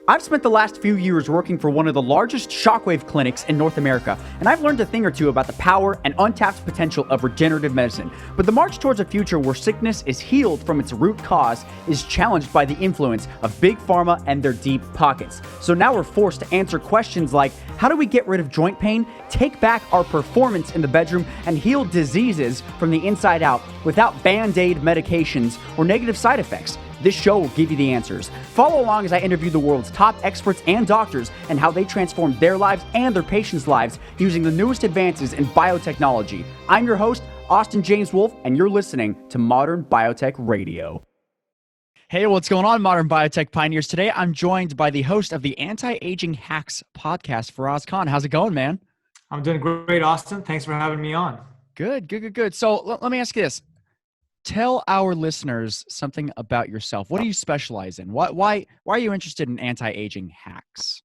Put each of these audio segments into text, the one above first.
I've spent the last few years working for one of the largest shockwave clinics in North America, and I've learned a thing or two about the power and untapped potential of regenerative medicine. But the march towards a future where sickness is healed from its root cause is challenged by the influence of big pharma and their deep pockets. So now we're forced to answer questions like, how do we get rid of joint pain, take back our performance in the bedroom, and heal diseases from the inside out without band-aid medications or negative side effects? This show will give you the answers. Follow along as I interview the world's top experts and doctors and how they transform their lives and their patients' lives using the newest advances in biotechnology. I'm your host, Austin James Wolff, and you're listening to Modern Biotech Radio. Hey, what's going on, Modern Biotech Pioneers? Today, I'm joined by the host of the Anti-Aging Hacks podcast, Faraz Khan. How's it going, man? I'm doing great, Austin. Thanks for having me on. Good. So let me ask you this. Tell our listeners something about yourself. What do you specialize in? Why are you interested in anti-aging hacks?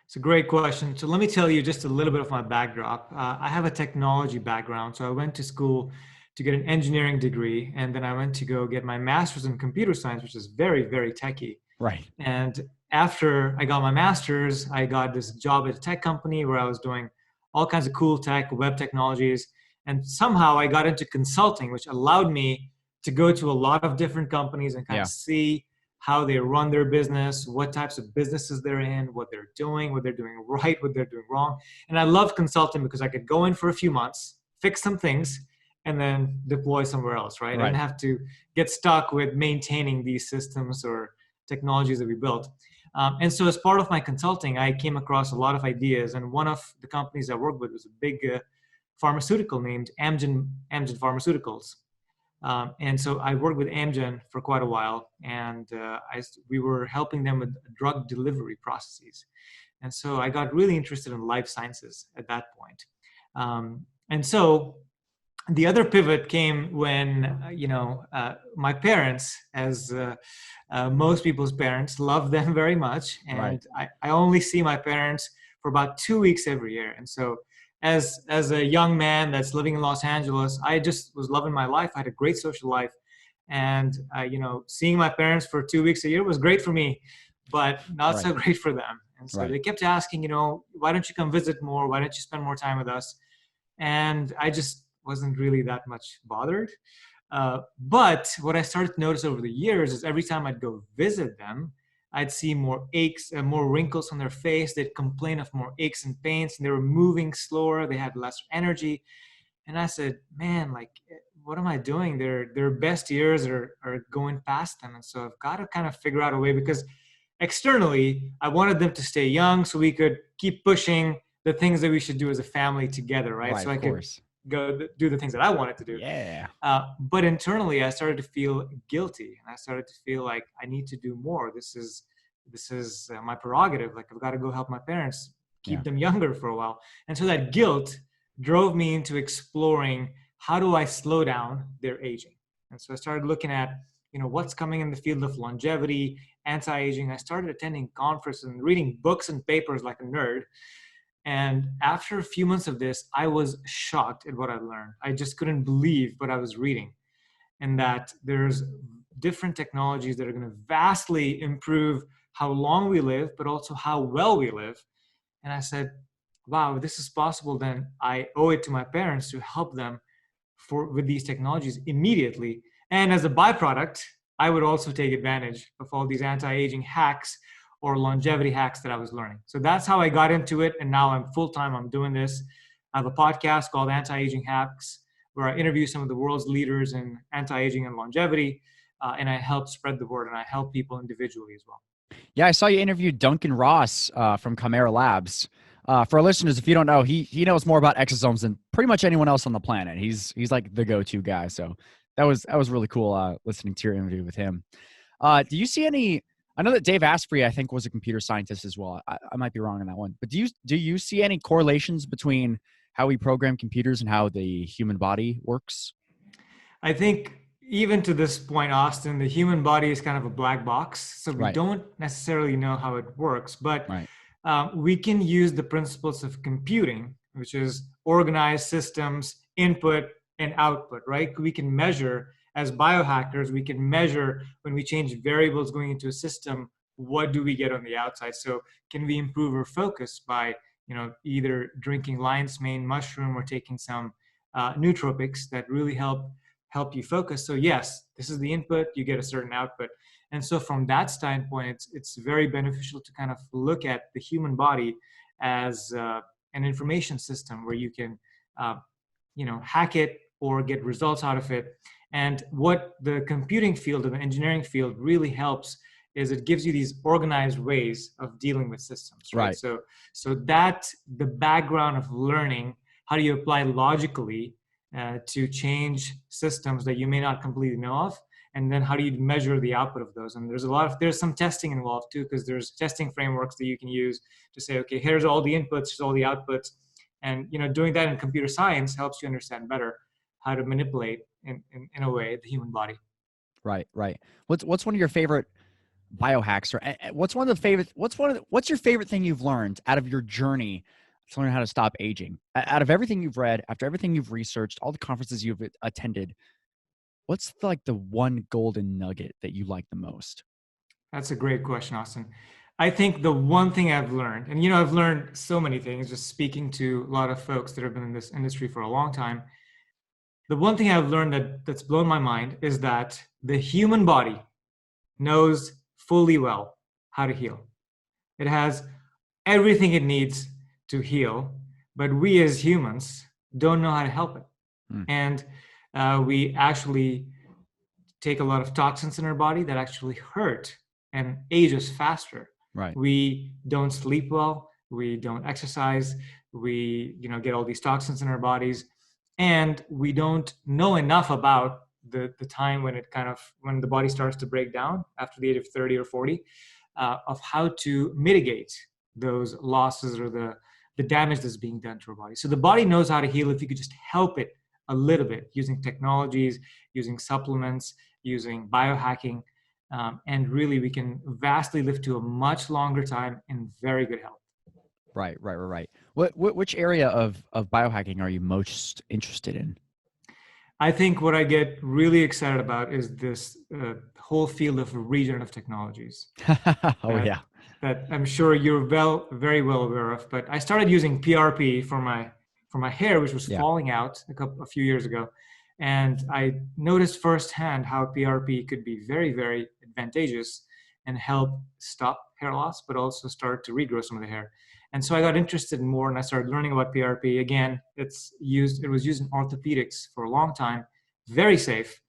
It's a great question. So let me tell you just a little bit of my backdrop. I have a technology background. So I went to school to get an engineering degree, and then I went to go get my master's in computer science, which is very, very techy. Right. And after I got my master's, I got this job at a tech company where I was doing all kinds of cool tech, web technologies. And somehow I got into consulting, which allowed me to go to a lot of different companies and kind of see how they run their business, what types of businesses they're in, what they're doing right, what they're doing wrong. And I love consulting because I could go in for a few months, fix some things, and then deploy somewhere else, right? I didn't have to get stuck with maintaining these systems or technologies that we built. And so as part of my consulting, I came across a lot of ideas. And one of the companies I worked with was a big pharmaceutical named Amgen Pharmaceuticals. And so I worked with Amgen for quite a while, and we were helping them with drug delivery processes. And so I got really interested in life sciences at that point. And so the other pivot came when, my parents, as most people's parents, love them very much. And I only see my parents for about 2 weeks every year. And so as a young man that's living in Los Angeles, I just was loving my life. I had a great social life. And, seeing my parents for 2 weeks a year was great for me, but not so great for them. And so they kept asking, why don't you come visit more? Why don't you spend more time with us? And I just wasn't really that much bothered. But what I started to notice over the years is every time I'd go visit them, I'd see more aches and more wrinkles on their face. They'd complain of more aches and pains, and they were moving slower. They had less energy. And I said, man, what am I doing? Their best years are going past them. And so I've got to kind of figure out a way, because externally, I wanted them to stay young so we could keep pushing the things that we should do as a family together, right? So I could go do the things that I wanted to do. Yeah. But internally, I started to feel guilty, and I started to feel like I need to do more. This is my prerogative. Like, I've got to go help my parents, keep them younger for a while. And so that guilt drove me into exploring, how do I slow down their aging? And so I started looking at, what's coming in the field of longevity, anti-aging. I started attending conferences and reading books and papers like a nerd. And after a few months of this, I was shocked at what I learned. I just couldn't believe what I was reading, and that there's different technologies that are going to vastly improve how long we live, but also how well we live. And I said, wow, if this is possible, then I owe it to my parents to help them with these technologies immediately. And as a byproduct, I would also take advantage of all these anti-aging hacks or longevity hacks that I was learning. So that's how I got into it. And now I'm full-time, I'm doing this. I have a podcast called Anti-Aging Hacks, where I interview some of the world's leaders in anti-aging and longevity. And I help spread the word, and I help people individually as well. Yeah, I saw you interviewed Duncan Ross from Chimera Labs. For our listeners, if you don't know, he knows more about exosomes than pretty much anyone else on the planet. He's like the go-to guy. So that was really cool listening to your interview with him. Do you see any? I know that Dave Asprey, I think, was a computer scientist as well. I might be wrong on that one. But do you see any correlations between how we program computers and how the human body works? I think even to this point, Austin, the human body is kind of a black box. So we don't necessarily know how it works. But we can use the principles of computing, which is organized systems, input and output, right? We can measure. As biohackers, we can measure when we change variables going into a system, what do we get on the outside? So can we improve our focus by, either drinking lion's mane mushroom or taking some nootropics that really help you focus? So yes, this is the input, you get a certain output. And so from that standpoint, it's very beneficial to kind of look at the human body as an information system where you can hack it or get results out of it. And what the computing field and the engineering field really helps is it gives you these organized ways of dealing with systems, right? So that the background of learning, how do you apply logically to change systems that you may not completely know of, and then how do you measure the output of those? And there's some testing involved too, because there's testing frameworks that you can use to say, okay, here's all the inputs, here's all the outputs, and doing that in computer science helps you understand better how to manipulate in a way the human body. Right. What's one of your favorite biohacks, or what's your favorite thing you've learned out of your journey to learn how to stop aging? Out of everything you've read, after everything you've researched, all the conferences you've attended, what's the one golden nugget that you like the most? That's a great question, Austin. I think the one thing I've learned, and I've learned so many things just speaking to a lot of folks that have been in this industry for a long time. The one thing I've learned that's blown my mind is that the human body knows fully well how to heal. It has everything it needs to heal, but we as humans don't know how to help it. And we actually take a lot of toxins in our body that actually hurt and age us faster. Right. We don't sleep well. We don't exercise. We, get all these toxins in our bodies, and we don't know enough about the time when when the body starts to break down after the age of 30 or 40, of how to mitigate those losses or the damage that's being done to our body. So the body knows how to heal if you could just help it a little bit using technologies, using supplements, using biohacking, and really we can vastly live to a much longer time in very good health. Right. Which area of biohacking are you most interested in? I think what I get really excited about is this whole field of regenerative technologies. That I'm sure you're very well aware of. But I started using PRP for my hair, which was falling out a few years ago, and I noticed firsthand how PRP could be very, very advantageous and help stop hair loss, but also start to regrow some of the hair. And so I got interested more, and I started learning about PRP. Again, it was used in orthopedics for a long time, very safe,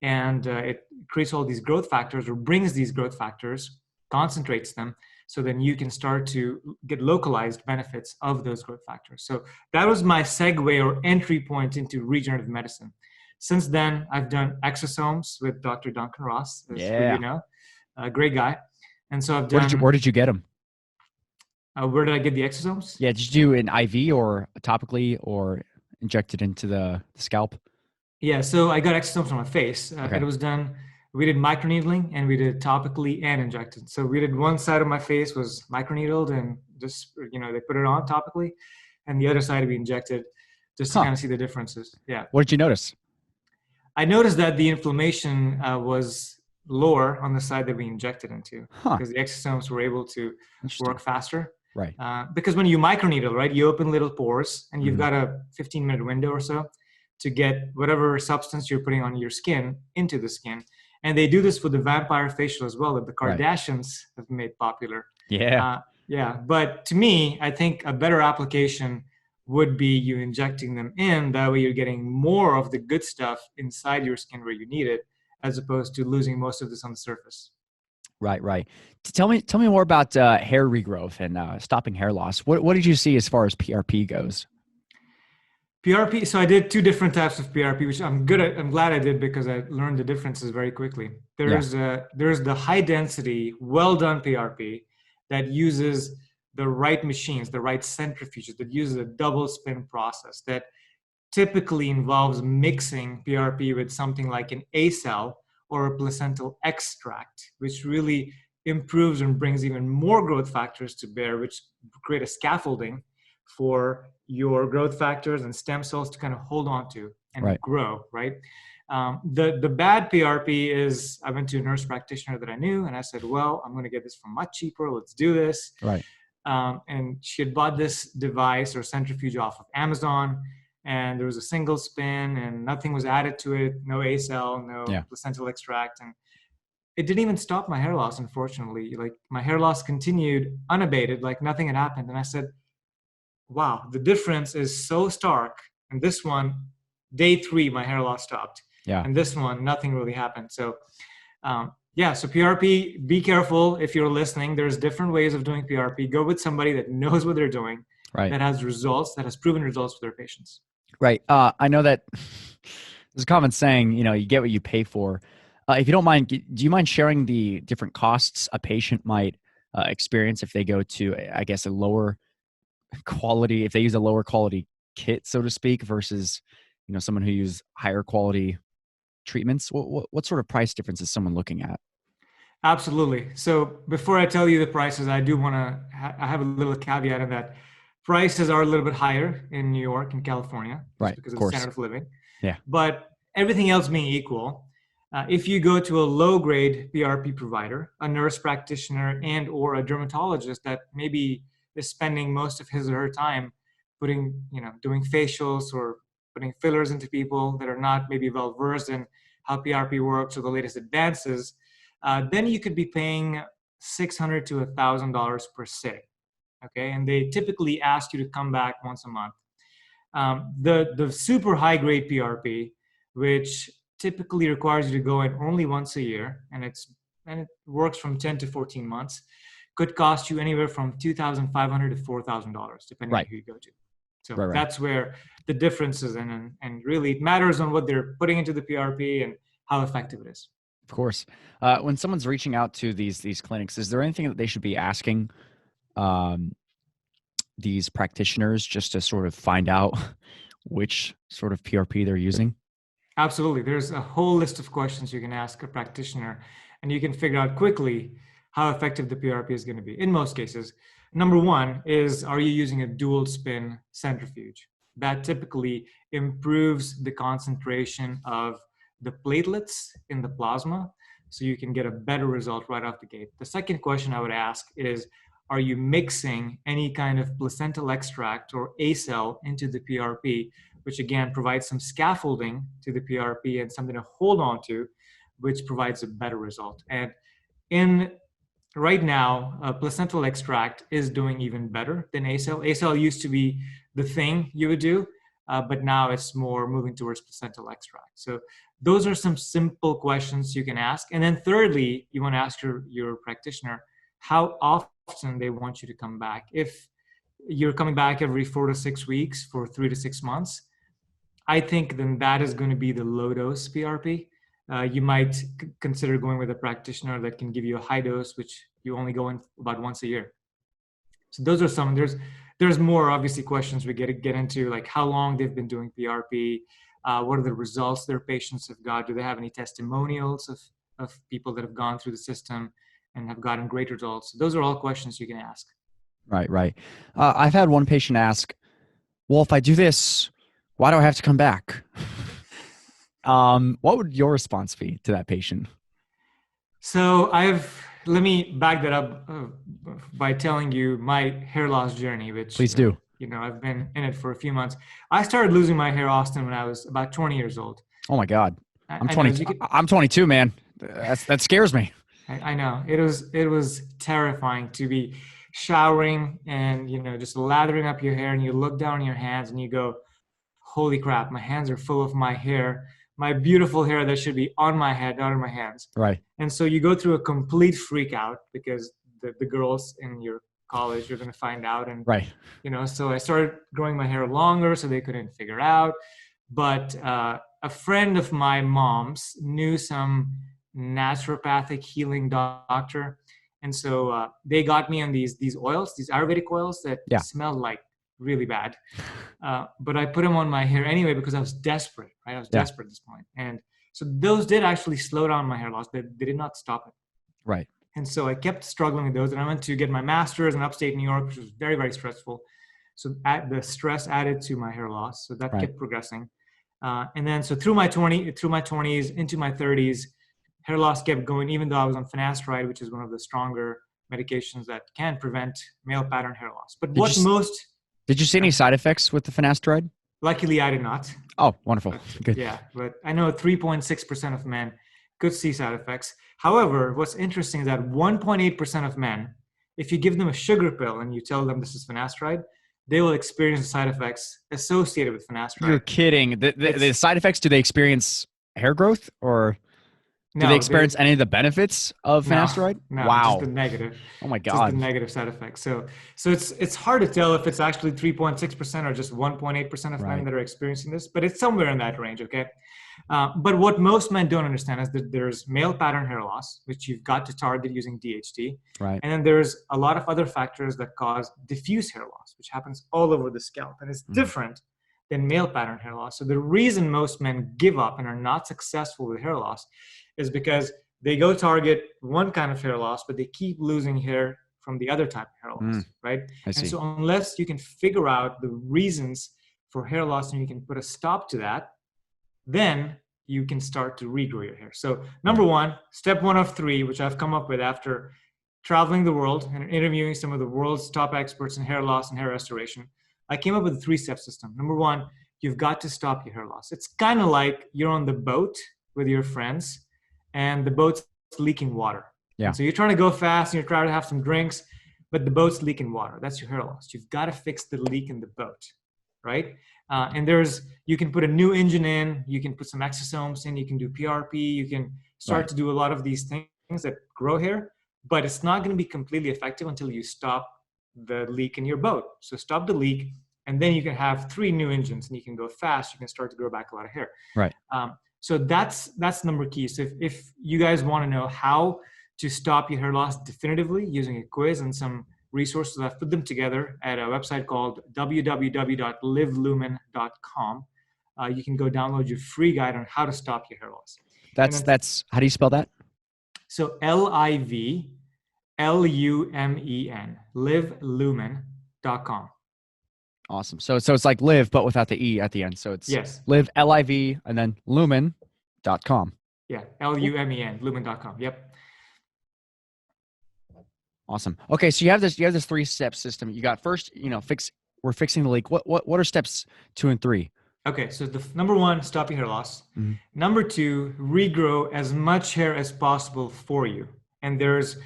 and it creates all these growth factors, or brings these growth factors, concentrates them, so then you can start to get localized benefits of those growth factors. So that was my segue or entry point into regenerative medicine. Since then, I've done Exosomes with Dr. Duncan Ross, as you know, a great guy. And so I've done. Where did you get him? Where did I get the exosomes? Yeah, did you do an IV or topically or injected into the scalp? Yeah, so I got exosomes on my face. Okay. It was done, we did microneedling and we did topically and injected. So we did one side of my face was microneedled and just, they put it on topically, and the other side we injected just to kind of see the differences. Yeah. What did you notice? I noticed that the inflammation was lower on the side that we injected into because the exosomes were able to work faster. Right. Because when you microneedle, right, you open little pores and you've got a 15-minute window or so to get whatever substance you're putting on your skin into the skin. And they do this for the vampire facial as well, that the Kardashians have made popular. Yeah. But to me, I think a better application would be you injecting them in. That way you're getting more of the good stuff inside your skin where you need it, as opposed to losing most of this on the surface. Right. Tell me more about hair regrowth and stopping hair loss. What did you see as far as PRP goes? PRP. So I did two different types of PRP, which I'm good at. I'm glad I did because I learned the differences very quickly. There's the high density, well done PRP that uses the right machines, the right centrifuges, that uses a double spin process that typically involves mixing PRP with something like an A cell or a placental extract, which really improves and brings even more growth factors to bear, which create a scaffolding for your growth factors and stem cells to kind of hold on to. and Right. grow, right? The bad PRP is, I went to a nurse practitioner that I knew, and I said, well, I'm going to get this for much cheaper. Let's do this. Right. And she had bought this device or centrifuge off of Amazon, and there was a single spin and nothing was added to it, no A-cell, no Yeah. placental extract. And it didn't even stop my hair loss, unfortunately. Like, my hair loss continued unabated, like nothing had happened. And I said, wow, the difference is so stark. And this one, day 3, my hair loss stopped. Yeah. And this one, nothing really happened. So so PRP, be careful if you're listening. There's different ways of doing PRP. Go with somebody that knows what they're doing, Right. that has results, that has proven results for their patients. Right. I know that there's a common saying, you get what you pay for. If you don't mind, do you mind sharing the different costs a patient might experience if they go to, I guess, a lower quality, if they use a lower quality kit, so to speak, versus, someone who uses higher quality treatments? What sort of price difference is someone looking at? Absolutely. So before I tell you the prices, I do want to, I have a little caveat in that prices are a little bit higher in New York and California, just Right. because Of of the course. standard of living. Yeah. But everything else being equal, if you go to a low-grade PRP provider, a nurse practitioner and or a dermatologist that maybe is spending most of his or her time doing facials or putting fillers into people that are not maybe well versed in how PRP works or the latest advances, then you could be paying $600 to $1,000 per sitting. Okay, and they typically ask you to come back once a month. The super high grade PRP, which typically requires you to go in only once a year, and it works from 10 to 14 months, could cost you anywhere from $2,500 to $4,000, depending on who you go to. So Right. that's where the difference is in, and really it matters on what they're putting into the PRP and how effective it is. Of course. When someone's reaching out to these clinics, is there anything that they should be asking these practitioners just to sort of find out which sort of PRP they're using? Absolutely. There's a whole list of questions you can ask a practitioner, and you can figure out quickly how effective the PRP is going to be in most cases. Number one is, are you using a dual spin centrifuge? That typically improves the concentration of the platelets in the plasma, so you can get a better result right off the gate. The second question I would ask is, are you mixing any kind of placental extract or A-cell into the PRP, which again provides some scaffolding to the PRP and something to hold on to, which provides a better result. And right now, placental extract is doing even better than A-cell. A-cell used to be the thing you would do, but now it's more moving towards placental extract. So those are some simple questions you can ask. And then thirdly, you want to ask your practitioner how often they want you to come back. If you're coming back every 4 to 6 weeks for 3 to 6 months, I think then that is going to be the low dose PRP. You might consider going with a practitioner that can give you a high dose, which you only go in about once a year. So those are some. There's more obviously questions we get into, like how long they've been doing PRP, what are the results their patients have got, do they have any testimonials of people that have gone through the system and have gotten great results. So those are all questions you can ask. Right. I've had one patient ask, well, if I do this, why do I have to come back? What would your response be to that patient? So let me back that up by telling you my hair loss journey, which Please do. I've been in it for a few months. I started losing my hair, Austin, when I was about 20 years old. Oh my God. I'm 20. Could, I'm 22, man. That scares me. I know it was terrifying to be showering and just lathering up your hair, and you look down your hands and you go, holy crap, my hands are full of my hair, my beautiful hair that should be on my head, not on my hands. Right. And so you go through a complete freak out because the girls in your college are going to find out. And, right. So I started growing my hair longer so they couldn't figure out. But a friend of my mom's knew some naturopathic healing doctor. And so they got me on these oils, these Ayurvedic oils that smelled like really bad. But I put them on my hair anyway because I was desperate, right? I was desperate at this point. And so those did actually slow down my hair loss. They did not stop it. Right. And so I kept struggling with those. And I went to get my master's in upstate New York, which was very, very stressful. So the stress added to my hair loss. So that kept progressing. And then so through my 20s into my 30s, hair loss kept going, even though I was on finasteride, which is one of the stronger medications that can prevent male pattern hair loss. But did you see any side effects with the finasteride? Luckily, I did not. Oh, wonderful. But, Good. yeah, but I know 3.6% of men could see side effects. However, what's interesting is that 1.8% of men, if you give them a sugar pill and you tell them this is finasteride, they will experience the side effects associated with finasteride. You're kidding. The side effects, do they experience hair growth, or do they experience any of the benefits of finasteride? No, wow. just the negative. Oh my God. Just the negative side effects. So it's hard to tell if it's actually 3.6% or just 1.8% of men that are experiencing this, but it's somewhere in that range, okay? But what most men don't understand is that there's male pattern hair loss, which you've got to target using DHT. Right. And then there's a lot of other factors that cause diffuse hair loss, which happens all over the scalp. And it's different than male pattern hair loss. So the reason most men give up and are not successful with hair loss is because they go target one kind of hair loss, but they keep losing hair from the other type of hair loss, right? I see. And so unless you can figure out the reasons for hair loss and you can put a stop to that, then you can start to regrow your hair. So number one, step 1 of 3, which I've come up with after traveling the world and interviewing some of the world's top experts in hair loss and hair restoration, I came up with a 3-step system. Number 1, you've got to stop your hair loss. It's kind of like you're on the boat with your friends and the boat's leaking water. Yeah. And so you're trying to go fast and you're trying to have some drinks, but the boat's leaking water. That's your hair loss. You've got to fix the leak in the boat, right? And you can put a new engine in, you can put some exosomes in, you can do PRP, you can start to do a lot of these things that grow hair, but it's not going to be completely effective until you stop the leak in your boat. So stop the leak, and then you can have 3 new engines and you can go fast. You can start to grow back a lot of hair. Right. So that's number key. So if you guys want to know how to stop your hair loss definitively using a quiz and some resources, I've put them together at a website called www.livelumen.com. You can go download your free guide on how to stop your hair loss. That's how do you spell that? So LIVLUMEN, livelumen.com. Awesome. So it's like live, but without the E at the end. So it's live, LIV, and then lumen.com. Yeah, LUMEN, lumen.com. Yep. Awesome. Okay, so you have this 3-step system. You got first, we're fixing the leak. What are steps 2 and 3? Okay, so the number 1, stop your hair loss. Number 2, regrow as much hair as possible for you. And there's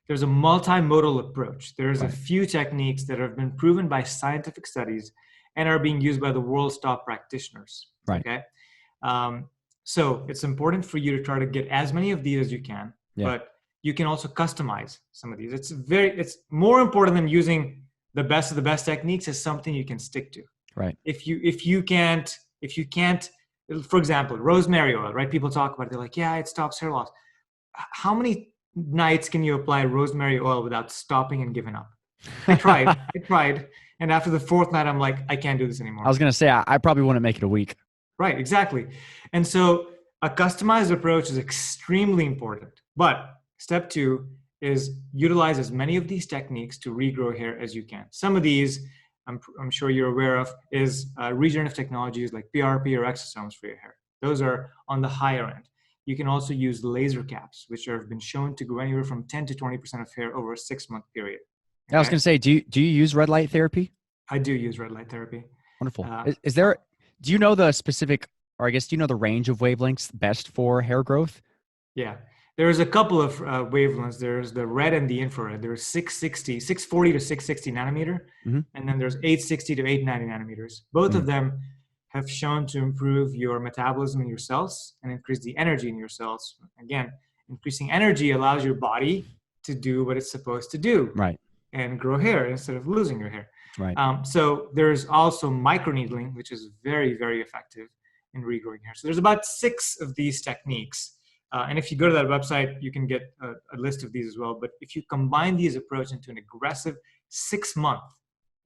a multimodal approach. There's a few techniques that have been proven by scientific studies and are being used by the world's top practitioners. Right. Okay. So it's important for you to try to get as many of these as you can, but you can also customize some of these. It's more important than using the best of the best techniques is something you can stick to. Right. If you can't, for example, rosemary oil, right? People talk about it. They're like, yeah, it stops hair loss. How many nights can you apply rosemary oil without stopping and giving up? I tried. And after the 4th night, I'm like, I can't do this anymore. I was going to say, I probably wouldn't make it a week. Right, exactly. And so a customized approach is extremely important. But step 2 is utilize as many of these techniques to regrow hair as you can. Some of these, I'm sure you're aware of, is regenerative technologies like PRP or exosomes for your hair. Those are on the higher end. You can also use laser caps, which have been shown to grow anywhere from 10 to 20% of hair over a 6-month period. Okay? I was going to say, do you use red light therapy? I do use red light therapy. Wonderful. Do you know the specific, or I guess, do you know the range of wavelengths best for hair growth? Yeah. There's a couple of wavelengths. There's the red and the infrared. There's 640 to 660 nanometer, and then there's 860 to 890 nanometers. Both of them have shown to improve your metabolism in your cells and increase the energy in your cells. Again, increasing energy allows your body to do what it's supposed to do, right, and grow hair instead of losing your hair. Right. So there's also microneedling, which is very, very effective in regrowing hair. So there's about 6 of these techniques. And if you go to that website, you can get a list of these as well. But if you combine these approaches into an aggressive 6-month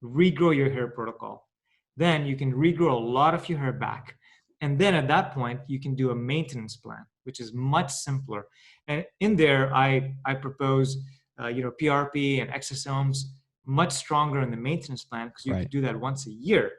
regrow your hair protocol, then you can regrow a lot of your hair back. And then at that point, you can do a maintenance plan, which is much simpler. And in there, I propose, PRP and exosomes much stronger in the maintenance plan because you can do that once a year.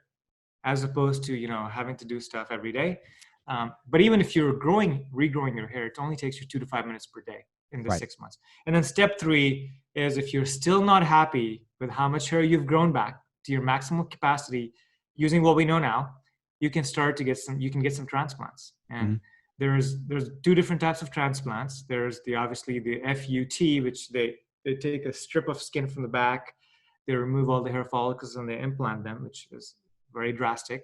as opposed to, having to do stuff every day. But even if you're regrowing your hair, it only takes you 2 to 5 minutes per day in the Right. 6 months. And then step 3 is, if you're still not happy with how much hair you've grown back to your maximum capacity, using what we know now, you can start to get some transplants. And there's 2 different types of transplants. There's obviously the FUT, which they take a strip of skin from the back, they remove all the hair follicles and they implant them, which is very drastic.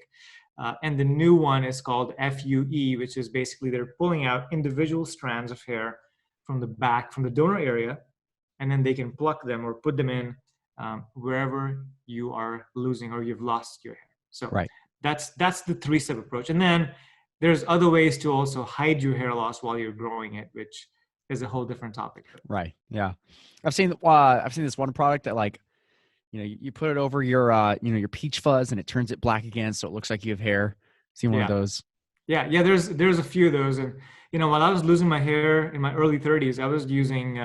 And the new one is called FUE, which is basically they're pulling out individual strands of hair from the back, from the donor area, and then they can pluck them or put them in wherever you are losing or you've lost your hair. So Right. that's the 3-step approach. And then there's other ways to also hide your hair loss while you're growing it, which is a whole different topic. Right. Yeah. I've seen this one product that, like, you put it over your your peach fuzz and it turns it black again, so it looks like you have hair. Seen one of those? Yeah. There's a few of those. And while I was losing my hair in my early 30s, I was using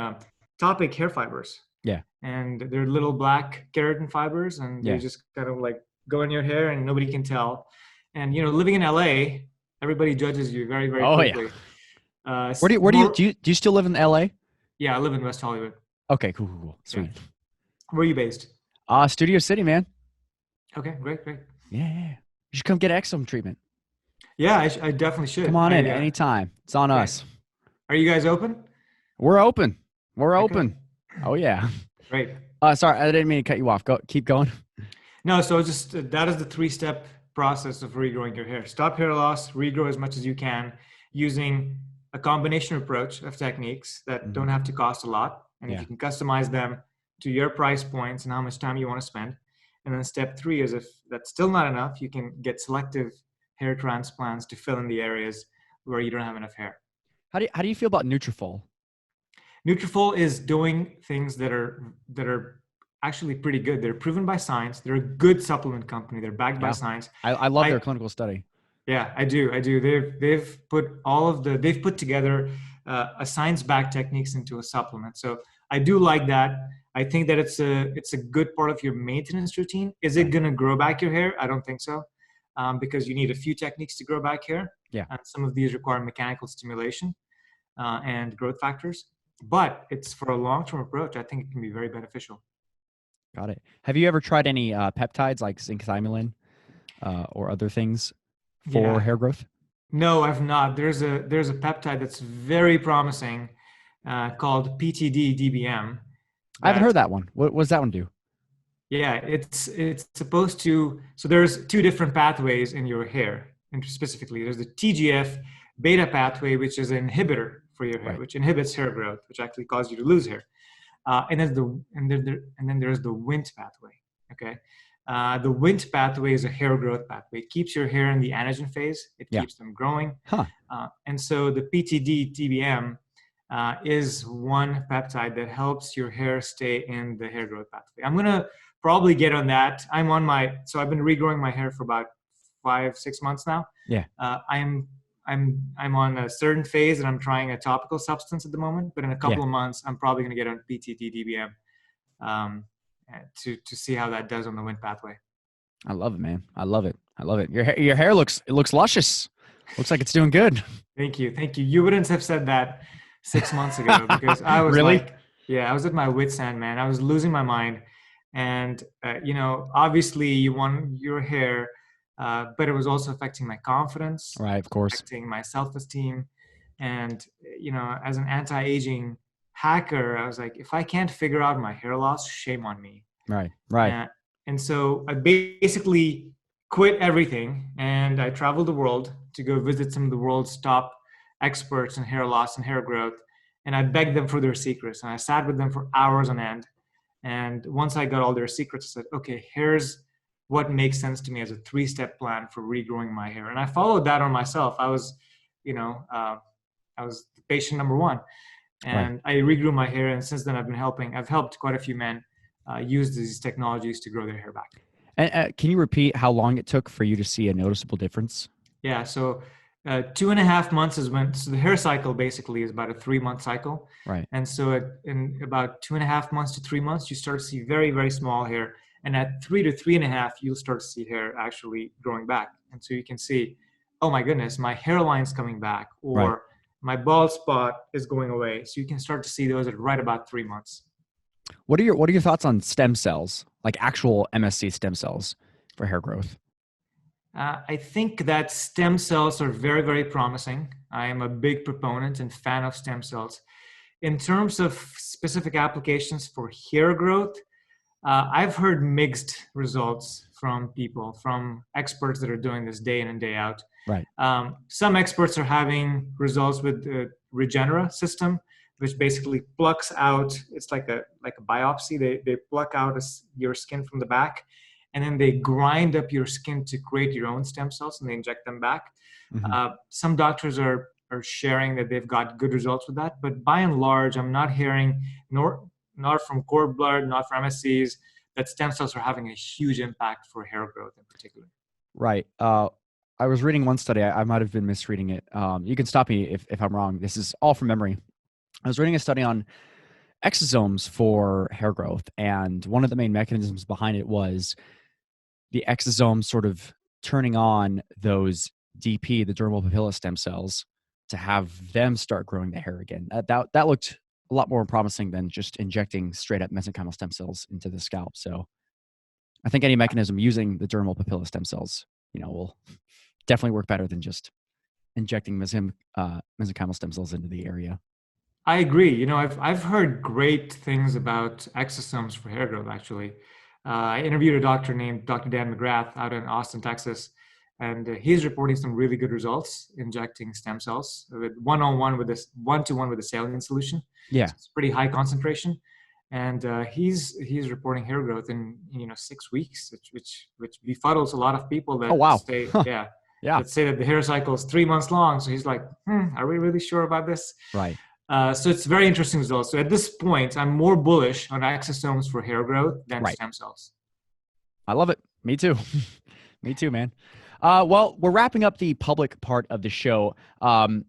Topic hair fibers. Yeah. And they're little black keratin fibers, and they just kind of like go in your hair and nobody can tell. And living in LA, everybody judges you very, very quickly. Yeah. Where do you still live in LA? Yeah, I live in West Hollywood. Okay, cool. Sweet. Yeah. Where are you based? Studio City, man. Okay, great. Yeah. You should come get exome treatment. Yeah, I definitely should. Come on in anytime. It's on us. Are you guys open? We're open. Okay. Open. Oh yeah. Great. Sorry, I didn't mean to cut you off. Keep going. No, so just that is the 3-step process of regrowing your hair. Stop hair loss, regrow as much as you can using a combination approach of techniques that don't have to cost a lot. And if you can customize them to your price points and how much time you want to spend. And then step 3 is, if that's still not enough, you can get selective hair transplants to fill in the areas where you don't have enough hair. How do you feel about Nutrafol? Nutrafol is doing things that are actually pretty good. They're proven by science. They're a good supplement company. They're backed by science. I love their clinical study. Yeah, I do. They've put together a science-backed techniques into a supplement. So I do like that. I think that it's a good part of your maintenance routine. Is it going to grow back your hair? I don't think so, because you need a few techniques to grow back hair. Yeah. And some of these require mechanical stimulation and growth factors. But it's for a long-term approach. I think it can be very beneficial. Got it. Have you ever tried any peptides like zinc thymolin or other things for hair growth? No, I've not. There's a peptide that's very promising called PTD-DBM. I haven't heard that one. What does that one do? Yeah, it's supposed to. So there's 2 different pathways in your hair. And specifically, there's the TGF beta pathway, which is an inhibitor for your hair, which inhibits hair growth, which actually causes you to lose hair. And then there's the Wnt pathway. Okay, the Wnt pathway is a hair growth pathway. It keeps your hair in the anagen phase. It keeps them growing. And so the PTD-TBM is one peptide that helps your hair stay in the hair growth pathway. I'm gonna probably get on that. I've been regrowing my hair for about 5-6 months now. Yeah. I'm on a certain phase and I'm trying a topical substance at the moment, but in a couple of months, I'm probably going to get on PTD-DBM to see how that does on the Wnt pathway. I love it, man. I love it. Your hair looks luscious. Looks like it's doing good. Thank you. You wouldn't have said that 6 months ago, because I was I was at my wit's end, man. I was losing my mind. And, obviously you want your hair, but it was also affecting my confidence. Right, of course. Affecting my self-esteem. And, as an anti-aging hacker, I was like, if I can't figure out my hair loss, shame on me. Right. And so I basically quit everything and I traveled the world to go visit some of the world's top experts in hair loss and hair growth. And I begged them for their secrets. And I sat with them for hours on end. And once I got all their secrets, I said, okay, here's what makes sense to me as a 3-step plan for regrowing my hair. And I followed that on myself. I was patient number 1. And I regrew my hair. And since then I've helped quite a few men use these technologies to grow their hair back. And can you repeat how long it took for you to see a noticeable difference? Yeah. So 2.5 months so the hair cycle basically is about a 3-month cycle. Right. And so in about 2.5 months to 3 months, you start to see very, very small hair. And at 3 to 3.5, you'll start to see hair actually growing back. And so you can see, oh my goodness, my hairline's coming back, or Right. my bald spot is going away. So you can start to see those at right about 3 months. What are your thoughts on stem cells, like actual MSC stem cells for hair growth? I think that stem cells are very, very promising. I am a big proponent and fan of stem cells. In terms of specific applications for hair growth, I've heard mixed results from people, from experts that are doing this day in and day out. Right. Some experts are having results with the Regenerative system, which basically plucks out, it's like a biopsy. They pluck out your skin from the back, and then they grind up your skin to create your own stem cells, and they inject them back. Mm-hmm. Some doctors are sharing that they've got good results with that, but by and large, I'm not hearing, not from cord blood, not from MSCs, that stem cells are having a huge impact for hair growth in particular. Right. I was reading one study. I might have been misreading it. You can stop me if I'm wrong. This is all from memory. I was reading a study on exosomes for hair growth, and one of the main mechanisms behind it was the exosomes sort of turning on those DP, the dermal papilla stem cells, to have them start growing the hair again. That looked a lot more promising than just injecting straight up mesenchymal stem cells into the scalp. So I think any mechanism using the dermal papilla stem cells, will definitely work better than just injecting mesenchymal stem cells into the area. I agree. I've heard great things about exosomes for hair growth, actually. I interviewed a doctor named Dr. Dan McGrath out in Austin, Texas, and he's reporting some really good results injecting stem cells with one-to-one with a saline solution. Yeah, so it's pretty high concentration, and he's reporting hair growth in 6 weeks, which befuddles a lot of people that say that say that the hair cycle is 3 months long. So he's like, are we really sure about this? Right. So it's very interesting results. So at this point, I'm more bullish on exosomes for hair growth than stem cells. I love it. Me too. Me too, man. Well, we're wrapping up the public part of the show. But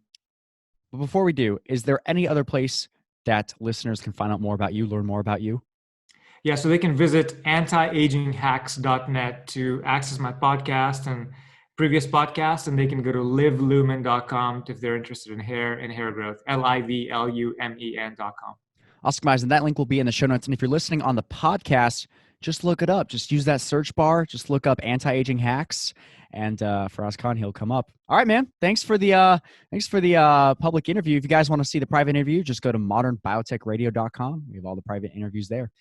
before we do, is there any other place that listeners can find out more about you, learn more about you? Yeah, so they can visit antiaginghacks.net to access my podcast and previous podcasts, and they can go to livelumen.com if they're interested in hair and hair growth, livelumen.com. Awesome, guys. And that link will be in the show notes. And if you're listening on the podcast, just look it up. Just use that search bar. Just look up anti-aging hacks, and Faraz Khan, he'll come up. All right, man. Thanks for the public interview. If you guys want to see the private interview, just go to modernbiotechradio.com. We have all the private interviews there.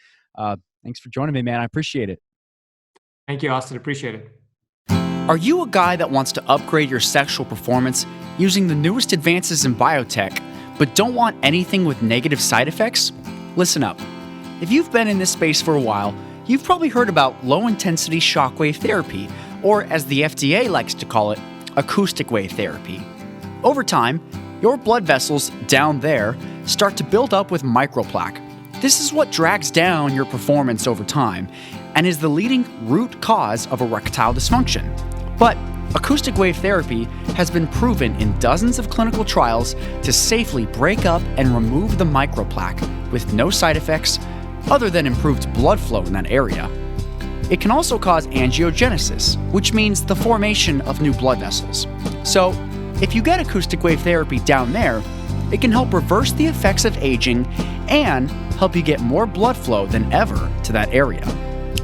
Thanks for joining me, man. I appreciate it. Thank you, Austin. Appreciate it. Are you a guy that wants to upgrade your sexual performance using the newest advances in biotech, but don't want anything with negative side effects? Listen up. If you've been in this space for a while, you've probably heard about low-intensity shockwave therapy, or as the FDA likes to call it, acoustic wave therapy. Over time, your blood vessels down there start to build up with microplaque. This is what drags down your performance over time and is the leading root cause of erectile dysfunction. But acoustic wave therapy has been proven in dozens of clinical trials to safely break up and remove the microplaque with no side effects other than improved blood flow in that area. It can also cause angiogenesis, which means the formation of new blood vessels. So, if you get acoustic wave therapy down there, it can help reverse the effects of aging and help you get more blood flow than ever to that area.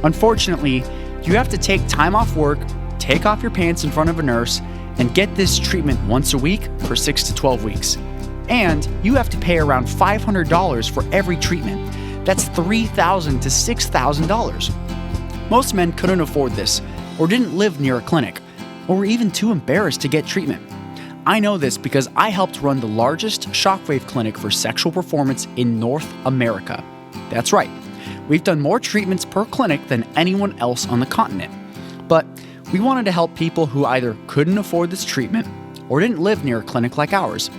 Unfortunately, you have to take time off work, take off your pants in front of a nurse, and get this treatment once a week for 6 to 12 weeks. And you have to pay around $500 for every treatment. That's $3,000 to $6,000. Most men couldn't afford this, or didn't live near a clinic, or were even too embarrassed to get treatment. I know this because I helped run the largest shockwave clinic for sexual performance in North America. That's right. We've done more treatments per clinic than anyone else on the continent. But we wanted to help people who either couldn't afford this treatment or didn't live near a clinic like ours.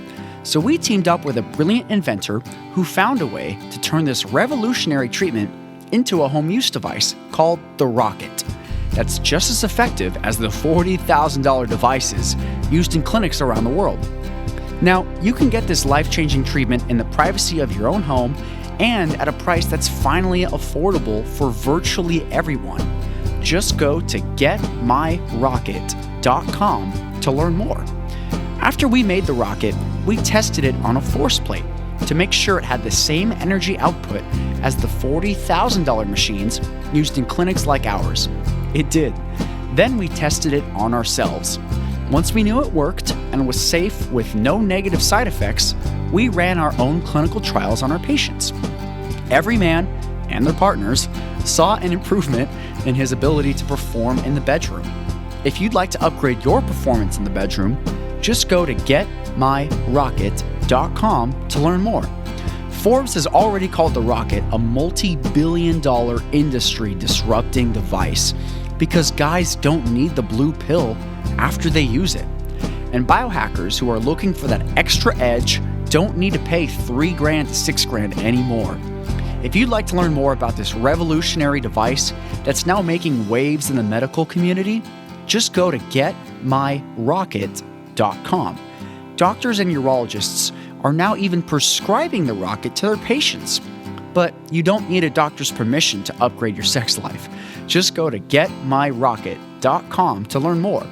So we teamed up with a brilliant inventor who found a way to turn this revolutionary treatment into a home use device called the Rocket. That's just as effective as the $40,000 devices used in clinics around the world. Now, you can get this life-changing treatment in the privacy of your own home and at a price that's finally affordable for virtually everyone. Just go to getmyrocket.com to learn more. After we made the rocket, we tested it on a force plate to make sure it had the same energy output as the $40,000 machines used in clinics like ours. It did. Then we tested it on ourselves. Once we knew it worked and was safe with no negative side effects, we ran our own clinical trials on our patients. Every man and their partners saw an improvement in his ability to perform in the bedroom. If you'd like to upgrade your performance in the bedroom, just go to getmyrocket.com to learn more. Forbes has already called the rocket a multi-billion-dollar industry disrupting device because guys don't need the blue pill after they use it. And biohackers who are looking for that extra edge don't need to pay $3,000 to $6,000 anymore. If you'd like to learn more about this revolutionary device that's now making waves in the medical community, just go to getmyrocket.com. Doctors and urologists are now even prescribing the rocket to their patients. But you don't need a doctor's permission to upgrade your sex life. Just go to getmyrocket.com to learn more.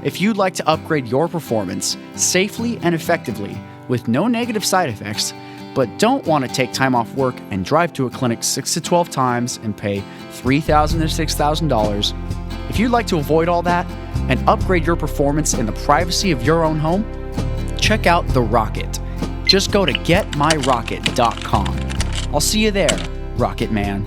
If you'd like to upgrade your performance safely and effectively with no negative side effects, but don't want to take time off work and drive to a clinic 6 to 12 times and pay $3,000 to $6,000, if you'd like to avoid all that and upgrade your performance in the privacy of your own home, check out the Rocket. Just go to getmyrocket.com. I'll see you there, Rocket Man.